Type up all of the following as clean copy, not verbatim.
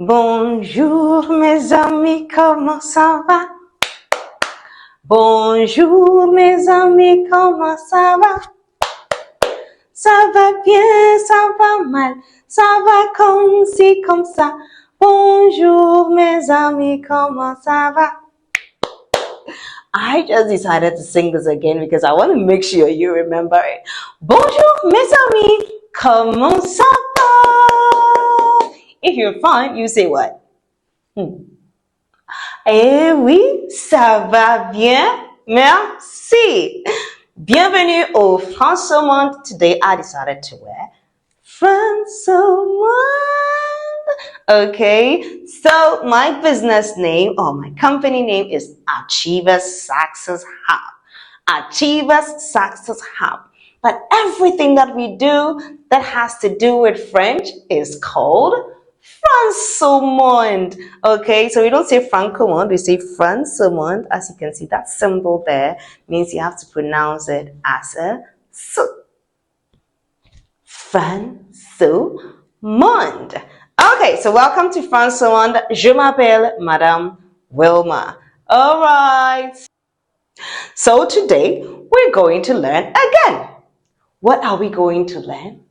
Bonjour mes amis, comment ça va? Bonjour mes amis, comment ça va? Ça va bien, ça va mal, ça va comme ci, comme ça. Bonjour mes amis, comment ça va? I just decided to sing this again because I want to make sure you remember it. Bonjour mes amis, comment ça va? If you're fine, you say what? Eh oui, ça va bien, merci. Bienvenue au Françomonde. Today I decided to wear Françomonde. Okay, so my business name or my company name is Achievers Success Hub. Achievers Success Hub. But everything that we do that has to do with French is called Françomonde. Okay, so we don't say Francomonde, we say Françomonde. As you can see, that symbol there means you have to pronounce it as a S. Françomonde. Okay, so welcome to Françomonde. Je m'appelle Madame Wilma. All right. So today we're going to learn again. What are we going to learn?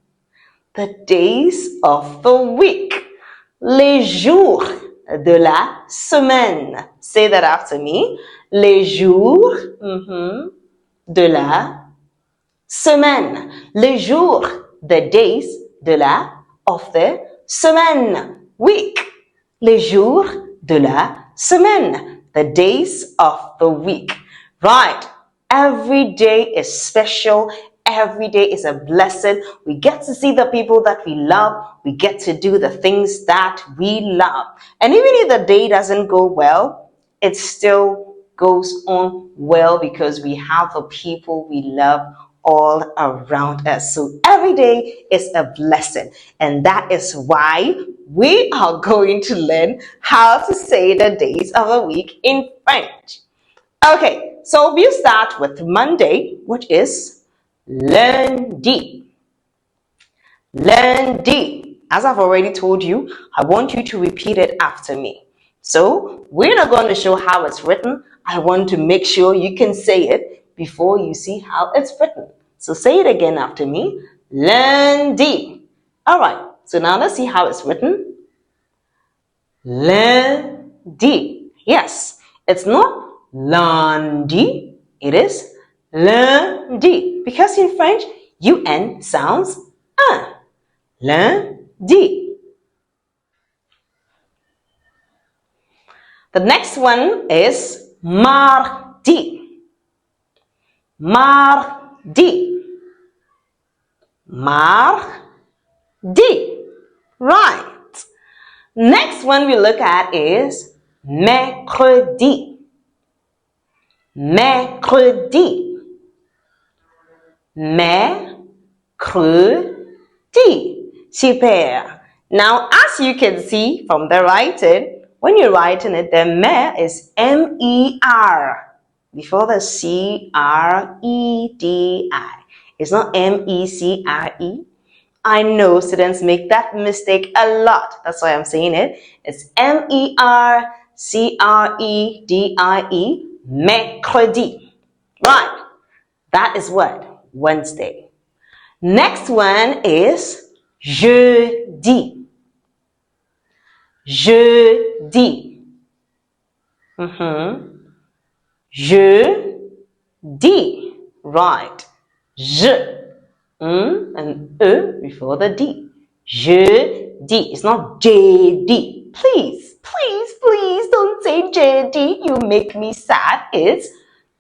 The days of the week. Les jours de la semaine. Say that after me. Les jours de la semaine. Les jours, the days de la, of the semaine. Week. Les jours de la semaine. The days of the week. Right. Every day is special. Every day is a blessing. We get to see the people that we love. We get to do the things that we love. And even if the day doesn't go well, it still goes on well because we have the people we love all around us. So every day is a blessing. And that is why we are going to learn how to say the days of the week in French. Okay, so we'll start with Monday, which is lundi. Lundi. As I've already told you, I want you to repeat it after me. So we're not going to show how it's written. I want to make sure you can say it before you see how it's written. So say it again after me. Lundi. All right. So now let's see how it's written. Lundi. Yes. It's not lundi. It is lundi. Because in French, UN sounds un. Lundi. The next one is mardi. Mardi. Mardi. Right. Next one we look at is mercredi. Mercredi. Mercredi. Super. Now, as you can see from the writing, when you're writing it, the mer is M-E-R before the C-R-E-D-I. It's not M-E-C-R-E. I know students make that mistake a lot. That's why I'm saying it. It's M-E-R-C-R-E-D-I-E, mercredi. Right. That is what? Wednesday. Next one is jeudi. Jeudi. Jeudi. Right. Je. And E before the D. Jeudi. It's not J-D. Please, please, please don't say J-D. You make me sad. It's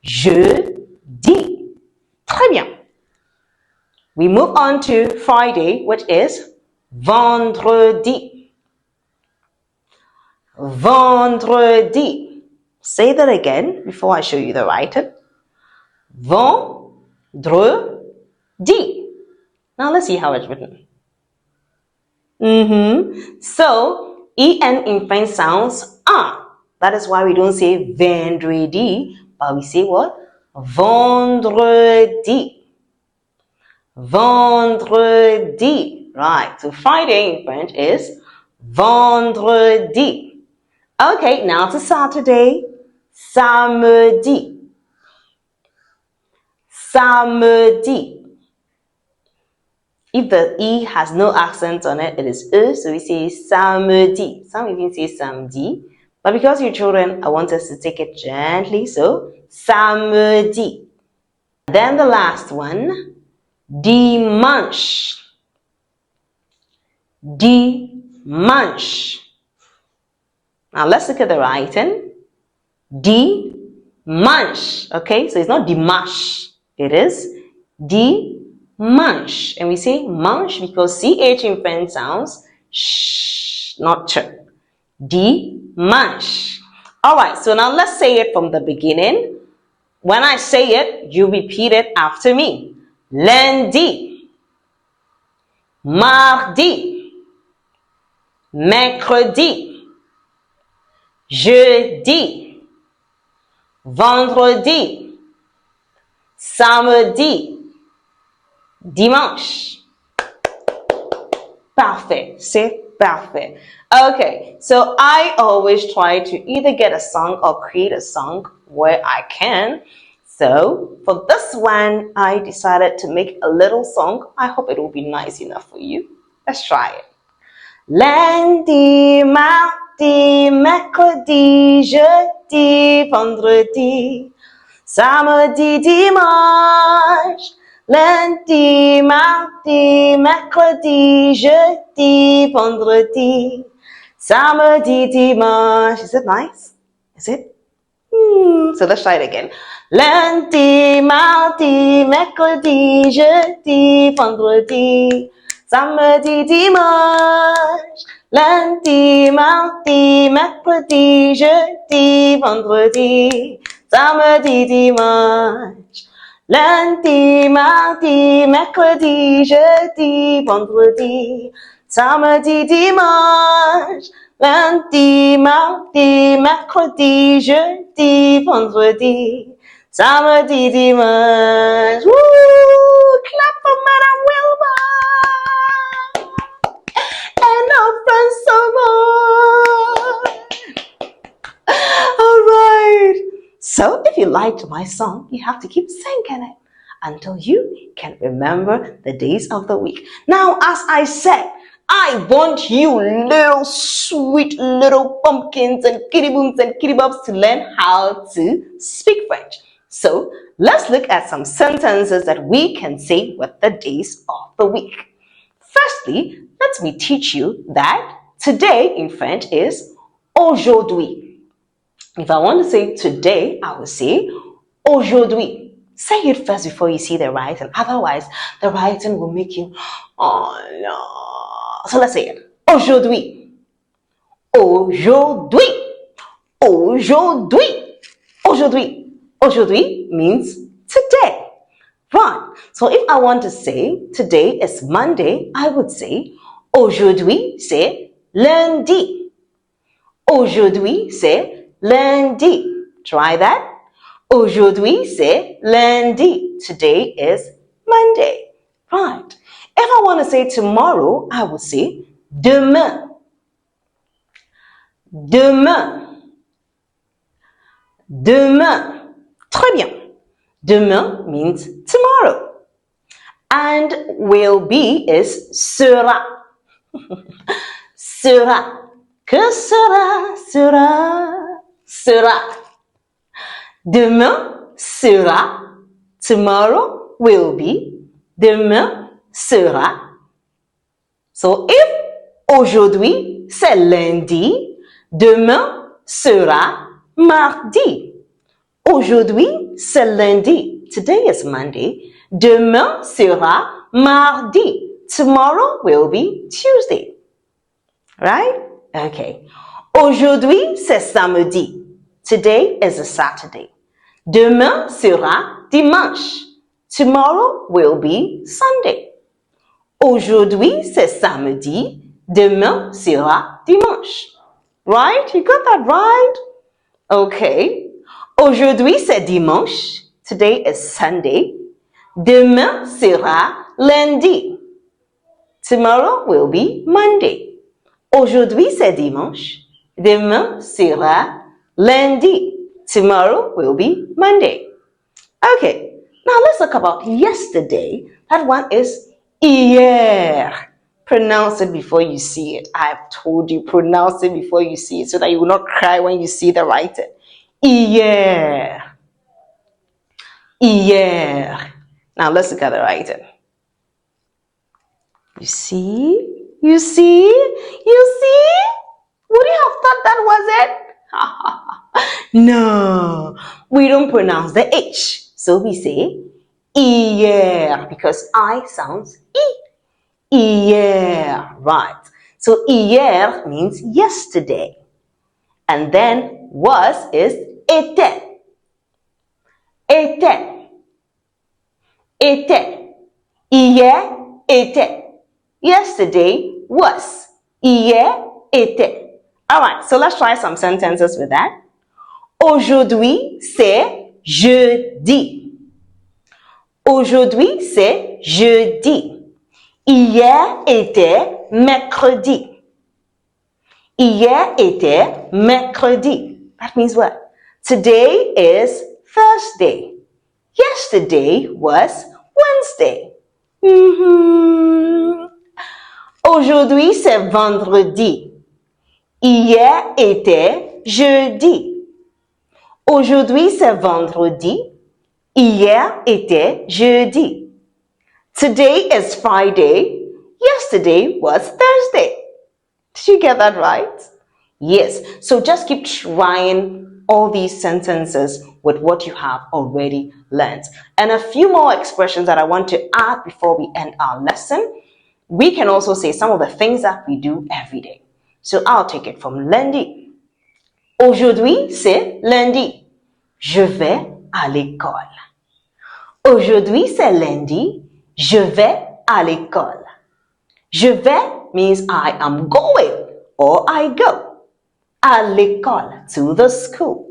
jeudi. Très bien. We move on to Friday, which is vendredi. Vendredi. Say that again before I show you the writing. Vendredi. Now let's see how it's written. So, EN in French sounds un. That is why we don't say vendredi, but we say what? Vendredi. Vendredi. Right. So Friday in French is vendredi. Okay, now to Saturday. Samedi. Samedi. If the E has no accent on it, it is E, so we say samedi. Some even say samedi. But because you're children, I want us to take it gently, so samedi. Then the last one, dimanche. Dimanche. Now let's look at the writing. Dimanche. Okay, so it's not dimanche. It is dimanche. And we say manche because CH in French sounds sh, not ch. Dimanche. Alright, so now let's say it from the beginning. When I say it, you repeat it after me. Lundi. Mardi. Mercredi. Jeudi. Vendredi. Samedi. Dimanche. Parfait. C'est parfait. Okay, so I always try to either get a song or create a song where I can. So for this one, I decided to make a little song. I hope it will be nice enough for you. Let's try it. Lundi, mardi, mercredi, jeudi, vendredi, samedi, dimanche. Lundi, mardi, mercredi, jeudi, vendredi, samedi, dimanche. Is it nice? Is it? So let's try it again. Lundi, mardi, mercredi, jeudi, vendredi, samedi, dimanche. Lundi, mardi, mercredi, jeudi, vendredi, samedi, dimanche. Lundi, mardi, mercredi, jeudi, vendredi, samedi, dimanche. Lundi, mardi, mercredi, jeudi, vendredi, samedi, dimanche. Woo! Clap for Madam Wilma and our Françomonde. All right. So if you liked my song, you have to keep singing it until you can remember the days of the week. Now, as I said, I want you little sweet little pumpkins and kitty boons and kitty bobs to learn how to speak French. So let's look at some sentences that we can say with the days of the week. Firstly, let me teach you that today in French is aujourd'hui. If I want to say today, I will say aujourd'hui. Say it first before you see the writing. Otherwise, the writing will make you, oh no. So let's say it. Aujourd'hui. Aujourd'hui. Aujourd'hui. Aujourd'hui. Aujourd'hui means today. Right. So if I want to say today is Monday, I would say aujourd'hui c'est lundi. Aujourd'hui c'est lundi. Try that. Aujourd'hui c'est lundi. Today is Monday. Right. If I want to say tomorrow, I would say demain. Demain. Demain. Très bien. Demain means tomorrow. And will be is sera. Sera. Que sera, sera, sera. Demain sera. Tomorrow will be. Demain sera. So if aujourd'hui c'est lundi, demain sera mardi. Aujourd'hui c'est lundi. Today is Monday. Demain sera mardi. Tomorrow will be Tuesday. Right? Okay. Aujourd'hui c'est samedi. Today is a Saturday. Demain sera dimanche. Tomorrow will be Sunday. Aujourd'hui, c'est samedi. Demain sera dimanche. Right? You got that right? Okay. Aujourd'hui, c'est dimanche. Today is Sunday. Demain sera lundi. Tomorrow will be Monday. Aujourd'hui, c'est dimanche. Demain sera lundi. Tomorrow will be Monday. Okay, now let's talk about yesterday. That one is hier. Pronounce it before you see it. I've told you, pronounce it before you see it so that you will not cry when you see the writing. Hier. Hier. Now let's look at the writing. You see? You see? You see? Would you have thought that was it? No, we don't pronounce the H. So we say hier because I sounds E. Hier, right. So hier means yesterday. And then was is était. Était. Était. Hier était. Yesterday was. Hier était. Alright, so let's try some sentences with that. Aujourd'hui, c'est jeudi. Aujourd'hui, c'est jeudi. Hier était mercredi. Hier était mercredi. That means what? Today is Thursday. Yesterday was Wednesday. Aujourd'hui, c'est vendredi. Hier était jeudi. Aujourd'hui, c'est vendredi. Hier était jeudi. Today is Friday. Yesterday was Thursday. Did you get that right? Yes. So just keep trying all these sentences with what you have already learned. And a few more expressions that I want to add before we end our lesson. We can also say some of the things that we do every day. So I'll take it from lundi. Aujourd'hui, c'est lundi. Je vais à l'école. Aujourd'hui, c'est lundi. Je vais à l'école. Je vais means I am going or I go. À l'école, to the school.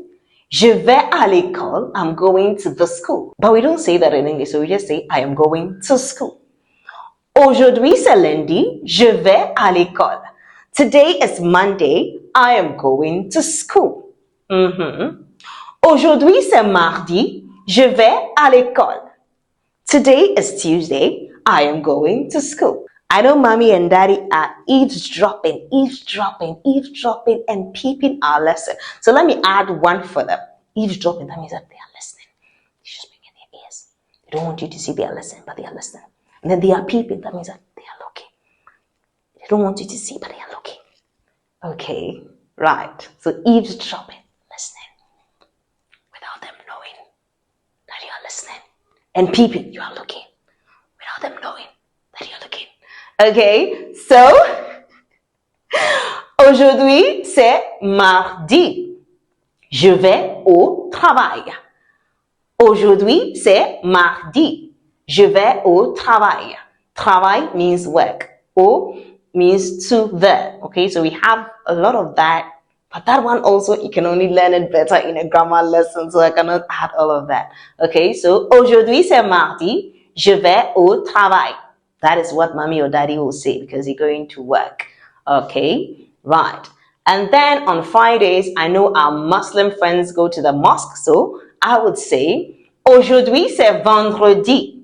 Je vais à l'école, I'm going to the school. But we don't say that in English, so we just say I am going to school. Aujourd'hui, c'est lundi, je vais à l'école. Today is Monday, I am going to school. Aujourd'hui, c'est mardi, je vais à l'école. Today is Tuesday, I am going to school. I know mommy and daddy are eavesdropping, and peeping our lesson. So let me add one for them. Eavesdropping, that means that they are listening. They're just bringing their ears. They don't want you to see they are listening, but they are listening. And then they are peeping, that means that they are looking. They don't want you to see, but they are looking. Okay, right. So eavesdropping, listening, without them knowing that you are listening. And peeping, you are looking, without them knowing that you're looking. Okay, so aujourd'hui, c'est mardi. Je vais au travail. Aujourd'hui, c'est mardi. Je vais au travail. Travail means work. Au means to the. Okay, so we have a lot of that. But that one also, you can only learn it better in a grammar lesson, so I cannot add all of that. Okay, so aujourd'hui, c'est mardi. Je vais au travail. That is what mommy or daddy will say because you're going to work. Okay, right. And then on Fridays, I know our Muslim friends go to the mosque. So I would say, aujourd'hui c'est vendredi.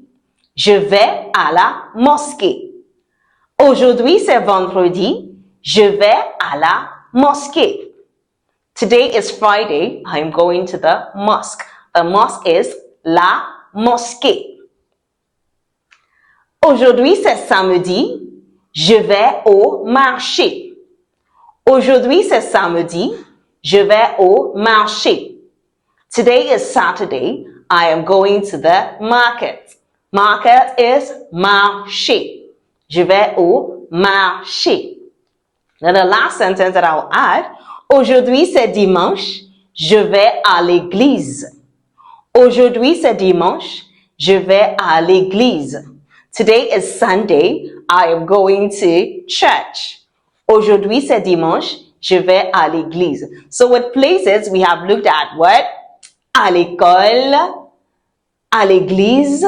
Je vais à la mosquée. Aujourd'hui c'est vendredi. Je vais à la mosquée. Today is Friday. I'm going to the mosque. The mosque is la mosquée. Aujourd'hui, c'est samedi. Je vais au marché. Aujourd'hui, c'est samedi. Je vais au marché. Today is Saturday. I am going to the market. Market is marché. Je vais au marché. Now the last sentence that I will add. Aujourd'hui, c'est dimanche. Je vais à l'église. Aujourd'hui, c'est dimanche. Je vais à l'église. Today is Sunday. I am going to church. Aujourd'hui, c'est dimanche. Je vais à l'église. So with places, we have looked at what? À l'école, à l'église,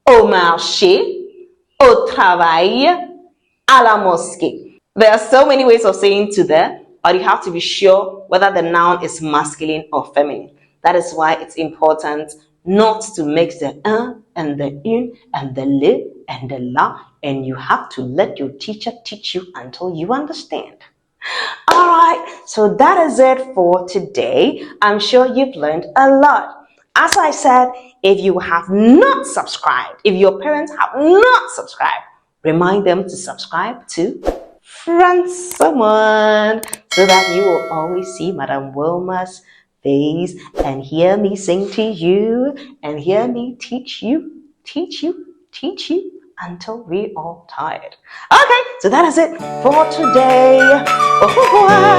au marché, au travail, à la mosquée. There are so many ways of saying to there, but you have to be sure whether the noun is masculine or feminine. That is why it's important not to mix the and the in and the le and the la, and you have to let your teacher teach you until you understand. All right, so that is it for today. I'm sure you've learned a lot. As I said, if you have not subscribed, if your parents have not subscribed, remind them to subscribe to Françomonde so that you will always see Madame Wilma's face and hear me sing to you and hear me teach you until we all tired. Okay, so that is it for today. Au revoir.